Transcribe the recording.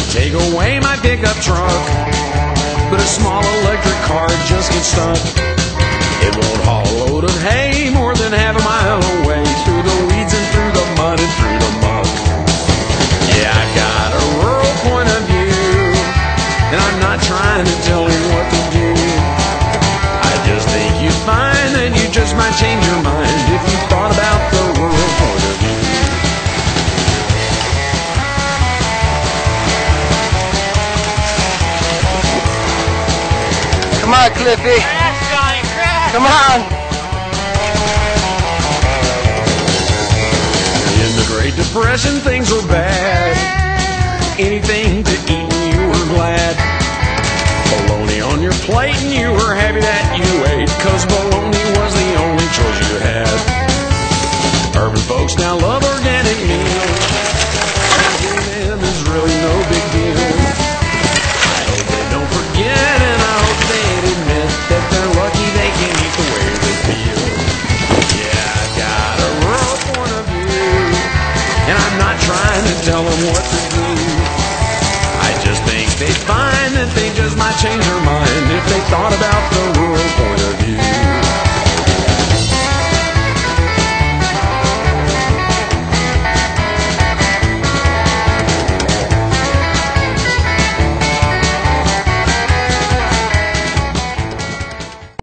take away my pickup truck, but a small electric car just gets stuck. It won't haul a load of hay more than half a mile away, through the weeds and through the mud and through the muck. Yeah, I got a rural point of view, and I'm not trying to tell him what to do. I just think you'd find that you just might change your mind if you thought about the rural point of view. Come on, Cliffy. Come on. In the Great Depression, things were bad. Anything to eat and you were glad. Bologna on your plate and you were happy that you ate, 'cause bologna was the only choice you had. Urban folks now love organic meals. Eating them is really no big deal. I hope they don't forget, and I hope they'd admit that they're lucky they can eat the way they feel. Yeah, I got a rural point of view, and I'm not trying to tell them what to do. I just think they'd find that they just might change their mind if they thought about the